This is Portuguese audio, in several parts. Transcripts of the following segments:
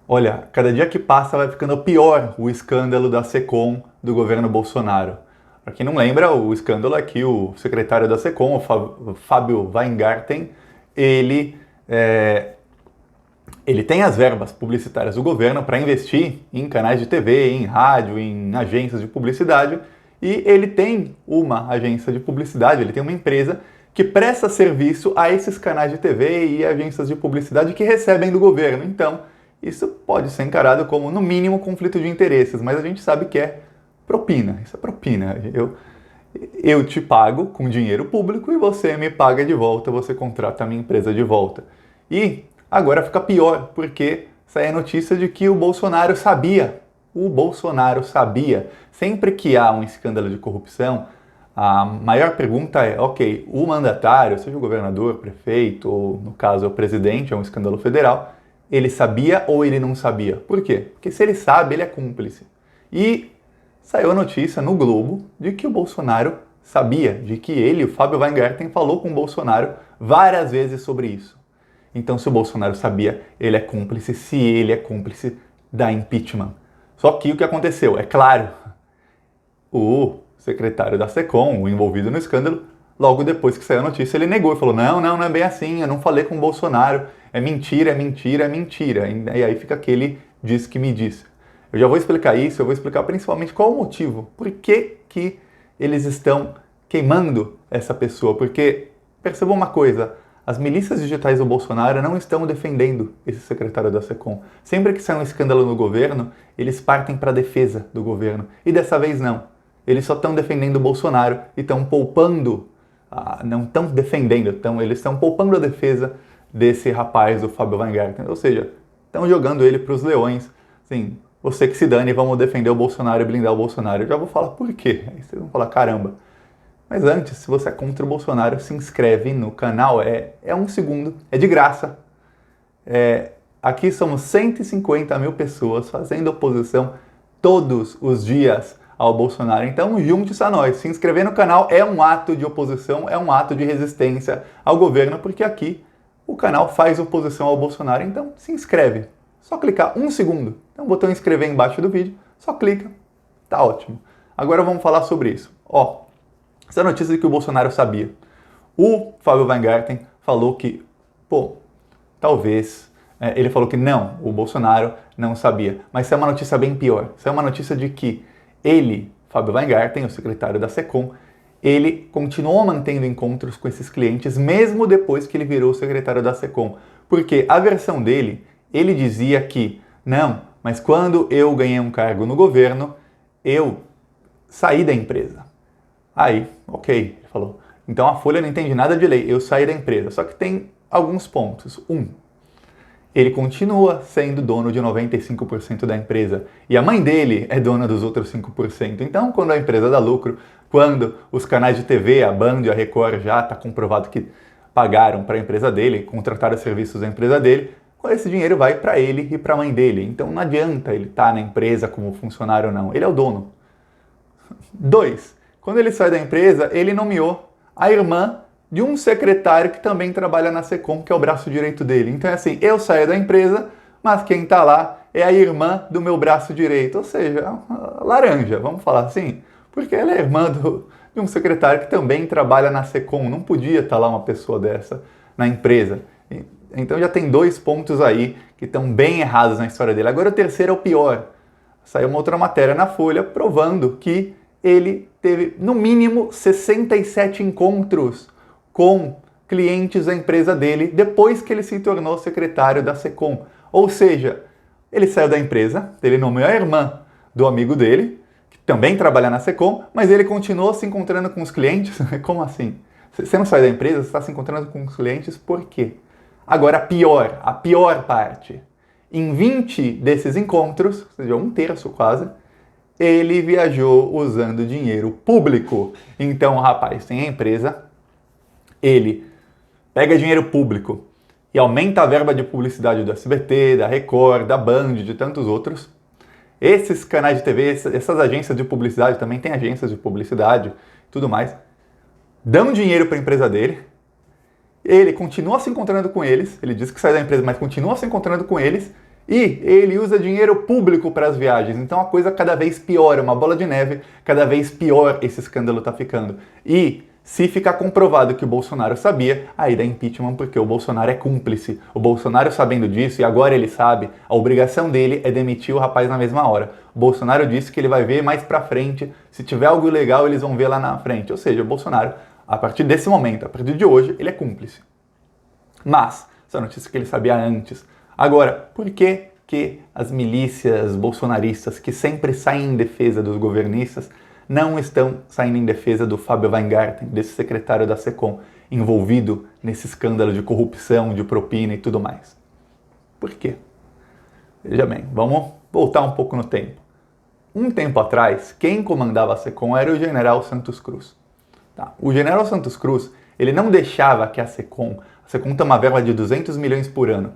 Olha, cada dia que passa vai ficando pior o escândalo da Secom do governo Bolsonaro. Para quem não lembra, o escândalo é que o secretário da Secom, o Fábio Weingarten, ele, é, ele tem as verbas publicitárias do governo para investir em canais de TV, em rádio, em agências de publicidade, e ele tem uma agência de publicidade, ele tem uma empresa que presta serviço a esses canais de TV e agências de publicidade que recebem do governo. Então, isso pode ser encarado como, no mínimo, conflito de interesses, mas a gente sabe que é propina. Isso é propina. Eu te pago com dinheiro público e você me paga de volta, você contrata a minha empresa de volta. E agora fica pior, porque sai a notícia de que o Bolsonaro sabia. O Bolsonaro sabia. Sempre que há um escândalo de corrupção, a maior pergunta é, ok, o mandatário, seja o governador, prefeito, ou no caso o presidente, é um escândalo federal, ele sabia ou ele não sabia? Por quê? Porque se ele sabe, ele é cúmplice. E saiu a notícia no Globo de que o Bolsonaro sabia, de que ele, o Fábio Weingarten, falou com o Bolsonaro várias vezes sobre isso. Então, se o Bolsonaro sabia, ele é cúmplice, se ele é cúmplice, dá impeachment. Só que o que aconteceu? É claro, o secretário da Secom, o envolvido no escândalo, logo depois que saiu a notícia, ele negou e falou: não é bem assim, eu não falei com o Bolsonaro, é mentira, é mentira, é mentira. E aí fica aquele diz que me disse. Eu já vou explicar isso, eu vou explicar principalmente qual o motivo, por que eles estão queimando essa pessoa, porque perceba uma coisa, as milícias digitais do Bolsonaro não estão defendendo esse secretário da Secom. Sempre que sai um escândalo no governo, eles partem para a defesa do governo. E dessa vez não. Eles só estão defendendo o Bolsonaro e estão poupando, não estão defendendo, eles estão poupando a defesa desse rapaz, o Fábio Weingarten. Ou seja, estão jogando ele para os leões. Assim, você que se dane, vamos defender o Bolsonaro e blindar o Bolsonaro. Eu já vou falar por quê. Aí vocês vão falar, caramba. Mas antes, se você é contra o Bolsonaro, se inscreve no canal. É um segundo, é de graça. Aqui somos 150 mil pessoas fazendo oposição todos os dias ao Bolsonaro. Então junte-se a nós. Se inscrever no canal é um ato de oposição, é um ato de resistência ao governo, porque aqui o canal faz oposição ao Bolsonaro. Então se inscreve. Só clicar um segundo. Tem um botão inscrever embaixo do vídeo. Só clica. Tá ótimo. Agora vamos falar sobre isso. Essa notícia de que o Bolsonaro sabia. O Fábio Weingarten falou que, talvez... ele falou que não, o Bolsonaro não sabia. Mas isso é uma notícia bem pior. Isso é uma notícia de que ele, Fábio Weingarten, o secretário da Secom, ele continuou mantendo encontros com esses clientes mesmo depois que ele virou secretário da Secom. Porque a versão dele, ele dizia que, não, mas quando eu ganhei um cargo no governo, eu saí da empresa. Aí, ok, ele falou. Então a Folha não entende nada de lei, eu saí da empresa. Só que tem alguns pontos. Ele continua sendo dono de 95% da empresa. E a mãe dele é dona dos outros 5%. Então, quando a empresa dá lucro, quando os canais de TV, a Band e a Record já está comprovado que pagaram para a empresa dele, contrataram serviços da empresa dele, esse dinheiro vai para ele e para a mãe dele. Então não adianta ele estar na empresa como funcionário ou não. Ele é o dono. 2. Quando ele sai da empresa, ele nomeou a irmã de um secretário que também trabalha na Secom, que é o braço direito dele. Então é assim, eu saio da empresa, mas quem está lá é a irmã do meu braço direito. Ou seja, laranja, vamos falar assim. Porque ela é irmã de um secretário que também trabalha na Secom. Não podia estar lá uma pessoa dessa na empresa. Então já tem 2 pontos aí que estão bem errados na história dele. Agora o terceiro é o pior. Saiu uma outra matéria na Folha provando que ele teve, no mínimo, 67 encontros com clientes da empresa dele depois que ele se tornou secretário da Secom. Ou seja, ele saiu da empresa, ele nomeou a irmã do amigo dele, que também trabalha na Secom, mas ele continuou se encontrando com os clientes. Como assim? Você não sai da empresa, você está se encontrando com os clientes, por quê? Agora a pior parte. Em 20 desses encontros, ou seja, 1/3 quase, ele viajou usando dinheiro público. Então o rapaz tem a empresa, ele pega dinheiro público e aumenta a verba de publicidade do SBT, da Record, da Band, de tantos outros. Esses canais de TV, essas agências de publicidade, também tem agências de publicidade e tudo mais, dão dinheiro para a empresa dele. Ele continua se encontrando com eles, ele diz que sai da empresa, mas continua se encontrando com eles, E ele usa dinheiro público para as viagens, então a coisa cada vez pior, é uma bola de neve, cada vez pior esse escândalo está ficando. E se ficar comprovado que o Bolsonaro sabia, aí dá impeachment porque o Bolsonaro é cúmplice. O Bolsonaro sabendo disso, e agora ele sabe, a obrigação dele é demitir o rapaz na mesma hora. O Bolsonaro disse que ele vai ver mais pra frente, se tiver algo ilegal eles vão ver lá na frente. Ou seja, o Bolsonaro, a partir desse momento, a partir de hoje, ele é cúmplice. Mas, essa notícia que ele sabia antes. Agora, por que as milícias bolsonaristas que sempre saem em defesa dos governistas não estão saindo em defesa do Fábio Weingarten, desse secretário da SECOM, envolvido nesse escândalo de corrupção, de propina e tudo mais? Por quê? Veja bem, vamos voltar um pouco no tempo. Um tempo atrás, quem comandava a SECOM era o general Santos Cruz. Tá? O general Santos Cruz, ele não deixava que a SECOM tem uma verba de 200 milhões por ano,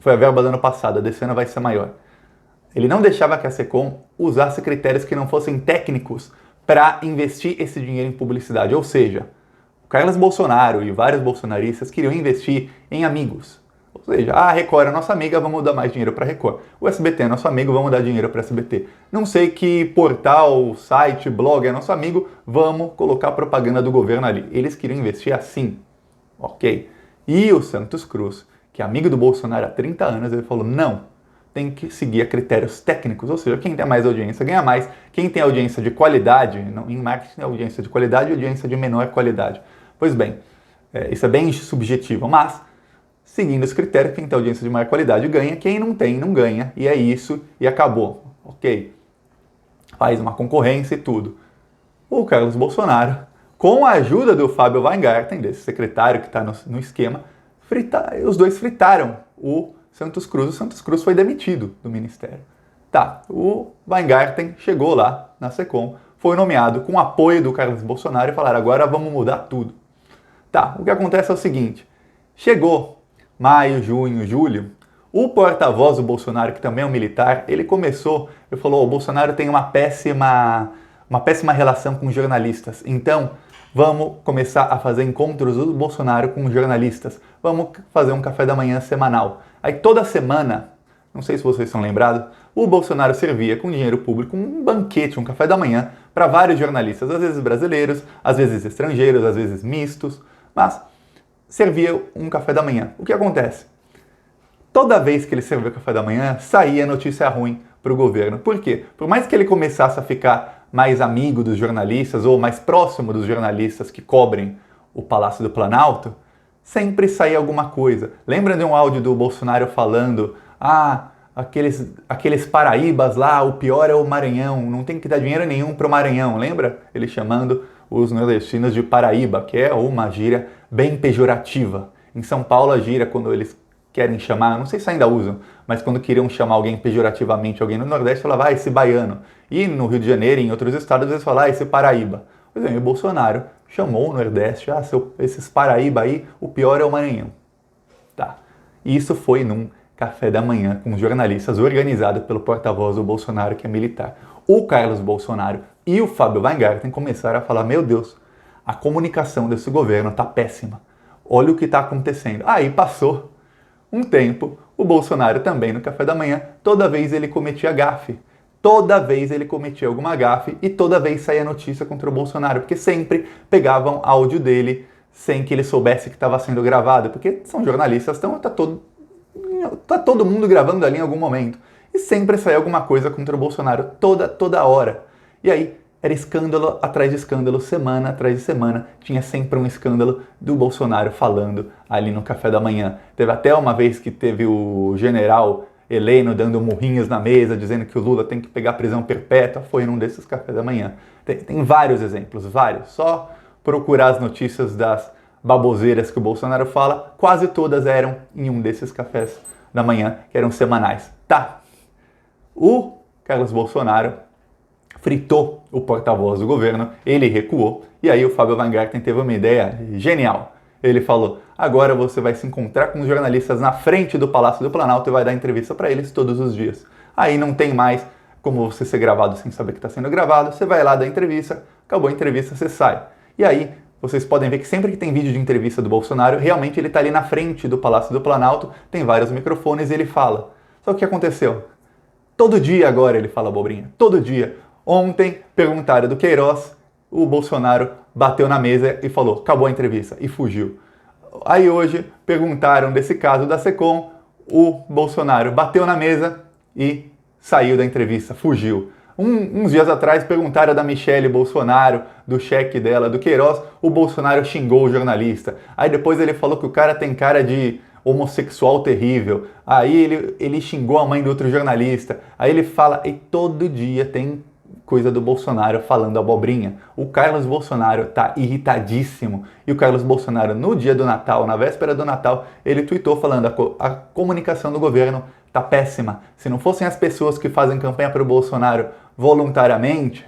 foi a verba do ano passado, desse ano vai ser maior. Ele não deixava que a SECOM usasse critérios que não fossem técnicos para investir esse dinheiro em publicidade. Ou seja, o Carlos Bolsonaro e vários bolsonaristas queriam investir em amigos. Ou seja, a Record é nossa amiga, vamos dar mais dinheiro para a Record. O SBT é nosso amigo, vamos dar dinheiro para o SBT. Não sei que portal, site, blog é nosso amigo, vamos colocar propaganda do governo ali. Eles queriam investir assim, ok? E o Santos Cruz, que é amigo do Bolsonaro há 30 anos, ele falou, não, tem que seguir a critérios técnicos, ou seja, quem tem mais audiência ganha mais, quem tem audiência de qualidade, não, em marketing é audiência de qualidade e audiência de menor qualidade. Pois bem, isso é bem subjetivo, mas seguindo os critérios, quem tem audiência de maior qualidade ganha, quem não tem não ganha, e é isso, e acabou, ok? Faz uma concorrência e tudo. O Carlos Bolsonaro, com a ajuda do Fábio Weingarten, desse secretário que está no esquema, os dois fritaram o Santos Cruz. O Santos Cruz foi demitido do ministério. Tá, o Weingarten chegou lá na SECOM, foi nomeado com o apoio do Carlos Bolsonaro e falaram, agora vamos mudar tudo. Tá, o que acontece é o seguinte, chegou maio, junho, julho, o porta-voz do Bolsonaro, que também é um militar, ele falou, o Bolsonaro tem uma péssima relação com jornalistas, então vamos começar a fazer encontros do Bolsonaro com jornalistas, vamos fazer um café da manhã semanal. Aí toda semana, não sei se vocês estão lembrados, o Bolsonaro servia com dinheiro público um banquete, um café da manhã, para vários jornalistas, às vezes brasileiros, às vezes estrangeiros, às vezes mistos, mas servia um café da manhã. O que acontece? Toda vez que ele servia o café da manhã, saía notícia ruim para o governo. Por quê? Por mais que ele começasse a ficar mais amigo dos jornalistas ou mais próximo dos jornalistas que cobrem o Palácio do Planalto, sempre saía alguma coisa. Lembra de um áudio do Bolsonaro falando aqueles paraíbas lá, o pior é o Maranhão, não tem que dar dinheiro nenhum para o Maranhão, lembra? Ele chamando os nordestinos de Paraíba, que é uma gíria bem pejorativa. Em São Paulo a gíria, quando eles querem chamar, não sei se ainda usam, mas quando queriam chamar alguém pejorativamente, alguém no Nordeste, falava, esse baiano. E no Rio de Janeiro e em outros estados, eles falavam, esse Paraíba. Pois bem, o Bolsonaro chamou o Nordeste, esses Paraíba aí, o pior é o Maranhão. Tá. E isso foi num café da manhã com jornalistas organizado pelo porta-voz do Bolsonaro, que é militar. O Carlos Bolsonaro e o Fábio Weingarten começaram a falar, meu Deus, a comunicação desse governo está péssima. Olha o que está acontecendo. Aí passou um tempo, o Bolsonaro também no café da manhã, toda vez ele cometia gafe. Toda vez ele cometia alguma gafe e toda vez saía notícia contra o Bolsonaro, porque sempre pegavam áudio dele sem que ele soubesse que estava sendo gravado, porque são jornalistas, então tá todo mundo gravando ali em algum momento. E sempre saía alguma coisa contra o Bolsonaro, toda hora. E aí, era escândalo atrás de escândalo, semana atrás de semana, tinha sempre um escândalo do Bolsonaro falando ali no café da manhã. Teve até uma vez que teve o general Heleno dando murrinhos na mesa, dizendo que o Lula tem que pegar prisão perpétua, foi num desses cafés da manhã. Tem vários exemplos, vários. Só procurar as notícias das baboseiras que o Bolsonaro fala, quase todas eram em um desses cafés da manhã, que eram semanais. Tá, o Carlos Bolsonaro fritou o porta-voz do governo, ele recuou, e aí o Fábio Weingarten teve uma ideia genial. Ele falou, agora você vai se encontrar com os jornalistas na frente do Palácio do Planalto e vai dar entrevista para eles todos os dias. Aí não tem mais como você ser gravado sem saber que está sendo gravado, você vai lá dar entrevista, acabou a entrevista, você sai. E aí vocês podem ver que sempre que tem vídeo de entrevista do Bolsonaro, realmente ele está ali na frente do Palácio do Planalto, tem vários microfones e ele fala. Só que o que aconteceu? Todo dia agora ele fala abobrinha, todo dia. Ontem perguntaram do Queiroz, o Bolsonaro bateu na mesa e falou, acabou a entrevista, e fugiu. Aí hoje perguntaram desse caso da SECOM, o Bolsonaro bateu na mesa e saiu da entrevista, fugiu. Uns dias atrás perguntaram da Michelle Bolsonaro, do cheque dela, do Queiroz, o Bolsonaro xingou o jornalista. Aí depois ele falou que o cara tem cara de homossexual terrível. Aí ele xingou a mãe do outro jornalista. Aí ele fala, e todo dia tem coisa do Bolsonaro falando abobrinha. O Carlos Bolsonaro tá irritadíssimo. E o Carlos Bolsonaro, no dia do Natal, na véspera do Natal, ele tweetou falando a comunicação do governo tá péssima. Se não fossem as pessoas que fazem campanha para o Bolsonaro voluntariamente,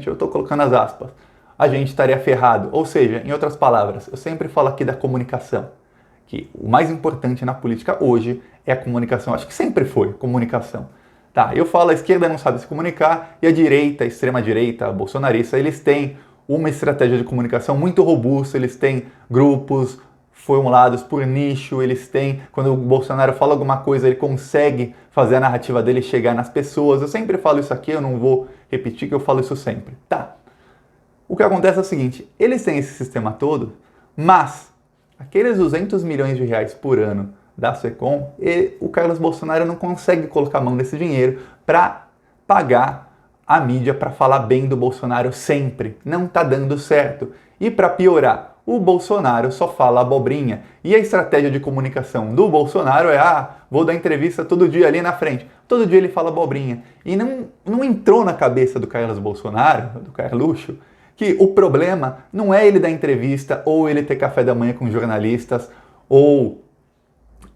eu tô colocando as aspas, a gente estaria ferrado. Ou seja, em outras palavras, eu sempre falo aqui da comunicação, que o mais importante na política hoje é a comunicação. Acho que sempre foi comunicação. Tá, eu falo, a esquerda não sabe se comunicar e a direita, a extrema-direita, a bolsonarista, eles têm uma estratégia de comunicação muito robusta, eles têm grupos formulados por nicho, eles têm, quando o Bolsonaro fala alguma coisa, ele consegue fazer a narrativa dele chegar nas pessoas. Eu sempre falo isso aqui, eu não vou repetir que eu falo isso sempre. Tá, o que acontece é o seguinte, eles têm esse sistema todo, mas aqueles 200 milhões de reais por ano da SECOM, o Carlos Bolsonaro não consegue colocar a mão nesse dinheiro para pagar a mídia para falar bem do Bolsonaro sempre. Não tá dando certo. E para piorar, o Bolsonaro só fala abobrinha. E a estratégia de comunicação do Bolsonaro é, vou dar entrevista todo dia ali na frente. Todo dia ele fala abobrinha. E não entrou na cabeça do Carlos Bolsonaro, do Carluxo, que o problema não é ele dar entrevista, ou ele ter café da manhã com jornalistas, ou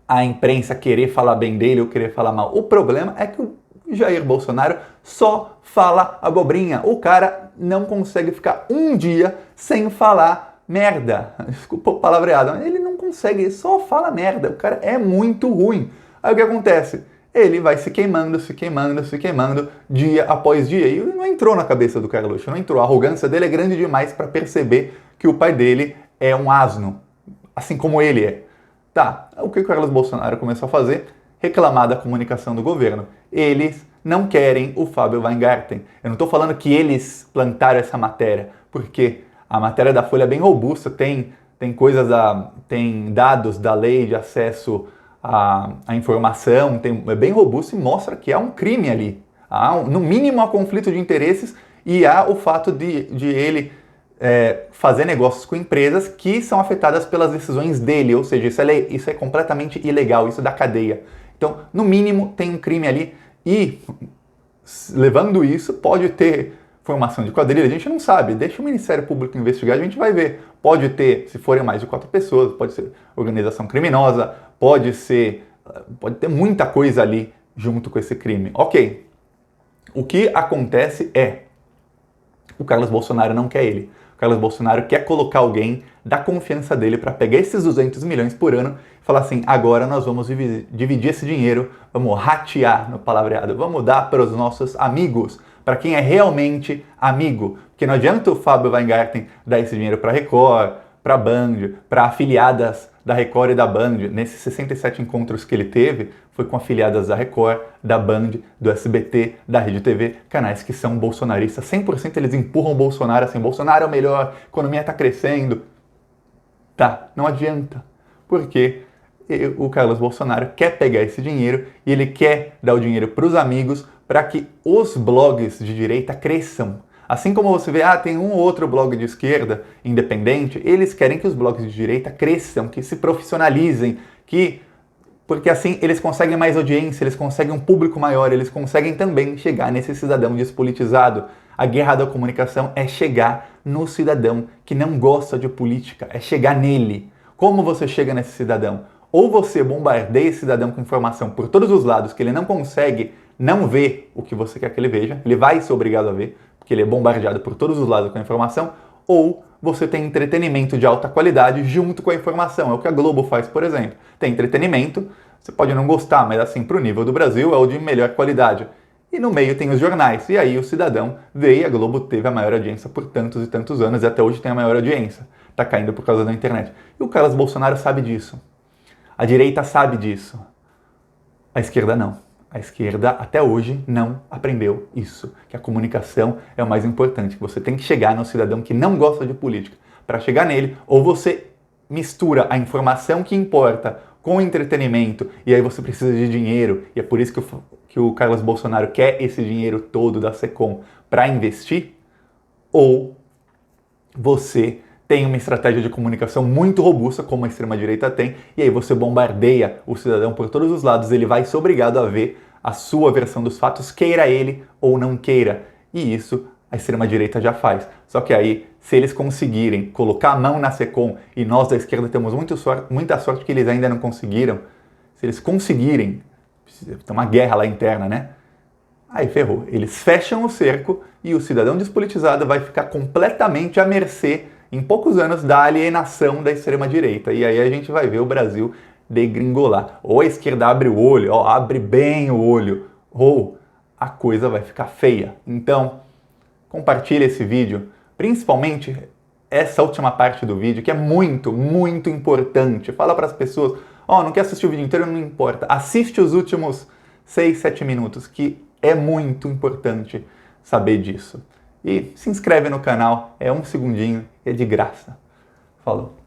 a imprensa querer falar bem dele ou querer falar mal. O problema é que o Jair Bolsonaro só fala abobrinha. O cara não consegue ficar um dia sem falar merda. Desculpa o palavreado, ele não consegue, ele só fala merda. O cara é muito ruim. Aí o que acontece? Ele vai se queimando dia após dia. E não entrou na cabeça do Carluxo, não entrou. A arrogância dele é grande demais para perceber que o pai dele é um asno, assim como ele é. Tá, o que o Carlos Bolsonaro começou a fazer? Reclamar da comunicação do governo. Eles não querem o Fábio Weingarten. Eu não estou falando que eles plantaram essa matéria, porque a matéria da Folha é bem robusta, tem tem dados da lei de acesso à informação, é bem robusto e mostra que há um crime ali. No mínimo há conflito de interesses e há o fato de ele fazer negócios com empresas que são afetadas pelas decisões dele, ou seja, isso é completamente ilegal, isso é da cadeia. Então, no mínimo, tem um crime ali e, levando isso, pode ter formação de quadrilha, a gente não sabe, deixa o Ministério Público investigar, a gente vai ver. Pode ter, se forem mais de 4 pessoas, pode ser organização criminosa, pode ter muita coisa ali junto com esse crime. Ok, o que acontece é, o Carlos Bolsonaro não quer ele. O Carlos Bolsonaro quer colocar alguém da confiança dele para pegar esses 200 milhões por ano e falar assim, agora nós vamos dividir esse dinheiro, vamos ratear no palavreado, vamos dar para os nossos amigos, para quem é realmente amigo. Porque não adianta o Fábio Weingarten dar esse dinheiro para a Record, para a Band, para afiliadas da Record e da Band. Nesses 67 encontros que ele teve, foi com afiliadas da Record, da Band, do SBT, da Rede TV, canais que são bolsonaristas. 100% eles empurram o Bolsonaro assim, Bolsonaro é o melhor, a economia está crescendo. Tá, não adianta. Porque o Carlos Bolsonaro quer pegar esse dinheiro e ele quer dar o dinheiro para os amigos para que os blogs de direita cresçam. Assim como você vê, tem um ou outro blog de esquerda independente, eles querem que os blogs de direita cresçam, que se profissionalizem, porque assim eles conseguem mais audiência, eles conseguem um público maior, eles conseguem também chegar nesse cidadão despolitizado. A guerra da comunicação é chegar no cidadão que não gosta de política, é chegar nele. Como você chega nesse cidadão? Ou você bombardeia esse cidadão com informação por todos os lados, que ele não consegue não ver o que você quer que ele veja, ele vai ser obrigado a ver, porque ele é bombardeado por todos os lados com a informação, ou você tem entretenimento de alta qualidade junto com a informação. É o que a Globo faz, por exemplo. Tem entretenimento, você pode não gostar, mas assim, para o nível do Brasil, é o de melhor qualidade. E no meio tem os jornais, e aí o cidadão vê e a Globo teve a maior audiência por tantos e tantos anos, e até hoje tem a maior audiência. Está caindo por causa da internet. E o Carlos Bolsonaro sabe disso. A direita sabe disso. A esquerda não. A esquerda, até hoje, não aprendeu isso, que a comunicação é o mais importante. Você tem que chegar no cidadão que não gosta de política. Para chegar nele, ou você mistura a informação que importa com o entretenimento, e aí você precisa de dinheiro, e é por isso que o Carlos Bolsonaro quer esse dinheiro todo da SECOM para investir, ou você tem uma estratégia de comunicação muito robusta, como a extrema-direita tem, e aí você bombardeia o cidadão por todos os lados, ele vai ser obrigado a ver a sua versão dos fatos, queira ele ou não queira. E isso a extrema-direita já faz. Só que aí, se eles conseguirem colocar a mão na SECOM, e nós da esquerda temos muita sorte que eles ainda não conseguiram, se eles conseguirem, tem uma guerra lá interna, né? Aí ferrou. Eles fecham o cerco e o cidadão despolitizado vai ficar completamente à mercê, em poucos anos, da alienação da extrema-direita. E aí a gente vai ver o Brasil degringolar. Ou a esquerda abre o olho, ó, abre bem o olho, ou a coisa vai ficar feia. Então, compartilhe esse vídeo, principalmente essa última parte do vídeo, que é muito, muito importante. Fala para as pessoas, ó, não quer assistir o vídeo inteiro, não importa. Assiste os últimos 6, 7 minutos, que é muito importante saber disso. E se inscreve no canal, é um segundinho, é de graça. Falou!